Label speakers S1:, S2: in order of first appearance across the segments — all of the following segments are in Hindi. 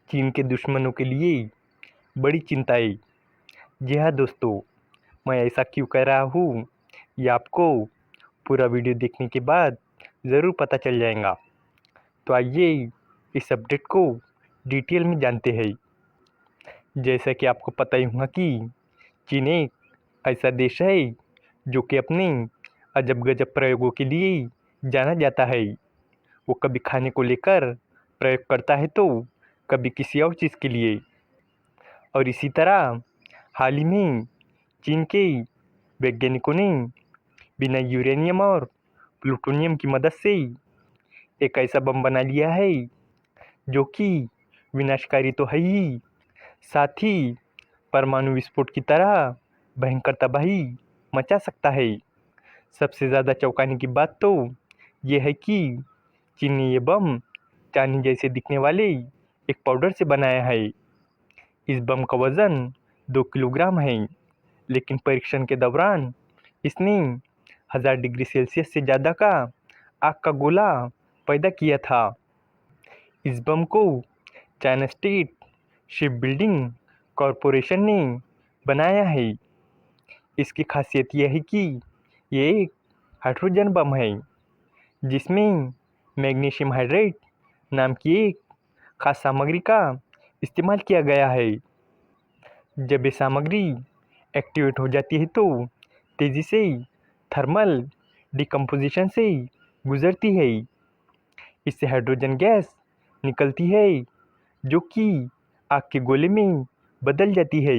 S1: चीन के दुश्मनों के लिए बड़ी चिंताएं। जी हाँ दोस्तों, मैं ऐसा क्यों कह रहा हूँ ये आपको पूरा वीडियो देखने के बाद ज़रूर पता चल जाएगा। तो आइए इस अपडेट को डिटेल में जानते हैं। जैसा कि आपको पता ही होगा कि चीन एक ऐसा देश है जो कि अपने अजब गजब प्रयोगों के लिए जाना जाता है। वो कभी खाने को लेकर प्रयोग करता है तो कभी किसी और चीज़ के लिए। और इसी तरह हाल ही में चीन के वैज्ञानिकों ने बिना यूरेनियम और प्लूटोनियम की मदद से एक ऐसा बम बना लिया है जो कि विनाशकारी तो है ही, साथ ही परमाणु विस्फोट की तरह भयंकर तबाही मचा सकता है। सबसे ज़्यादा चौंकाने की बात तो ये है कि चीन ने ये बम चांदी जैसे दिखने वाले एक पाउडर से बनाया है। इस बम का वजन 2 किलोग्राम है, लेकिन परीक्षण के दौरान इसने 1000 डिग्री सेल्सियस से ज़्यादा का आग का गोला पैदा किया था। इस बम को China state ship building corporation ने बनाया है। इसकी खासियत यह है कि ये एक हाइड्रोजन बम है जिसमें मैग्नीशियम हाइड्रेट नाम की एक खास सामग्री का इस्तेमाल किया गया है। जब ये सामग्री एक्टिवेट हो जाती है तो तेज़ी से थर्मल डिकम्पोजिशन से गुजरती है। इससे हाइड्रोजन गैस निकलती है जो कि आग के गोले में बदल जाती है।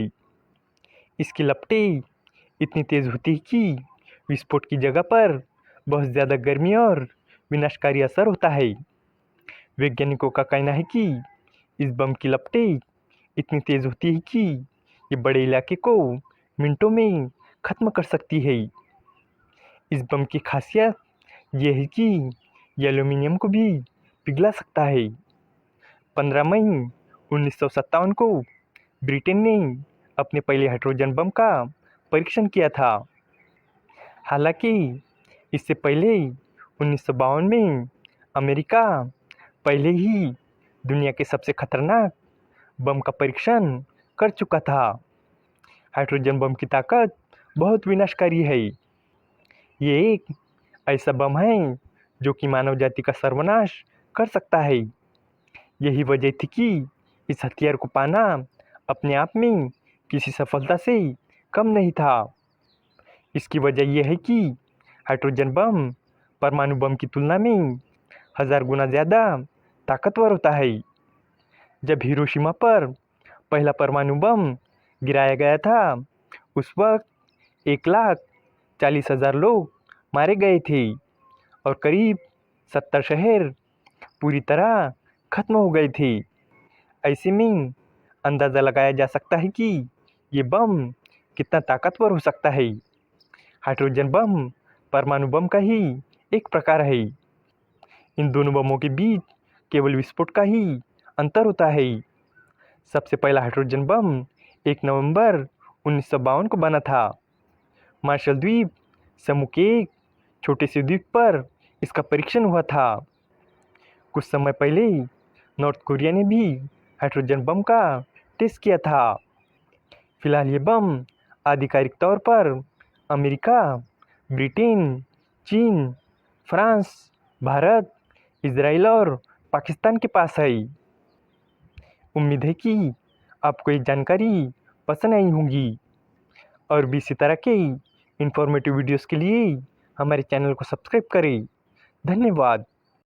S1: इसकी लपटें इतनी तेज़ होती है कि विस्फोट की जगह पर बहुत ज़्यादा गर्मी और विनाशकारी असर होता है। वैज्ञानिकों का कहना है कि इस बम की लपटें इतनी तेज़ होती है कि ये बड़े इलाके को मिनटों में ख़त्म कर सकती है। इस बम की खासियत यह है कि ये एल्यूमीनियम को भी पिघला सकता है। 15 मई 1957 को ब्रिटेन ने अपने पहले हाइड्रोजन बम का परीक्षण किया था। हालांकि इससे पहले 1952 में अमेरिका पहले ही दुनिया के सबसे खतरनाक बम का परीक्षण कर चुका था। हाइड्रोजन बम की ताकत बहुत विनाशकारी है। ये एक ऐसा बम है जो कि मानव जाति का सर्वनाश कर सकता है। यही वजह थी कि इस हथियार को पाना अपने आप में किसी सफलता से कम नहीं था। इसकी वजह यह है कि हाइड्रोजन बम परमाणु बम की तुलना में 1000 गुना ज़्यादा ताकतवर होता है। जब हिरोशिमा पर पहला परमाणु बम गिराया गया था उस वक्त 1,40,000 लोग मारे गए थे और करीब 70 शहर पूरी तरह खत्म हो गए थे। ऐसे में अंदाज़ा लगाया जा सकता है कि ये बम कितना ताकतवर हो सकता है। हाइड्रोजन बम परमाणु बम का ही एक प्रकार है। इन दोनों बमों के बीच केवल विस्फोट का ही अंतर होता है। सबसे पहला हाइड्रोजन बम 1 नवंबर 1952 को बना था। मार्शल द्वीप समूह के एक छोटे से द्वीप पर इसका परीक्षण हुआ था। कुछ समय पहले नॉर्थ कोरिया ने भी हाइड्रोजन बम का टेस्ट किया था। फिलहाल ये बम आधिकारिक तौर पर अमेरिका, ब्रिटेन, चीन, फ्रांस, भारत, इजराइल और पाकिस्तान के पास है। उम्मीद है कि आपको ये जानकारी पसंद आई होगी और भी इसी तरह के इंफॉर्मेटिव वीडियोस के लिए हमारे चैनल को सब्सक्राइब करें। धन्यवाद।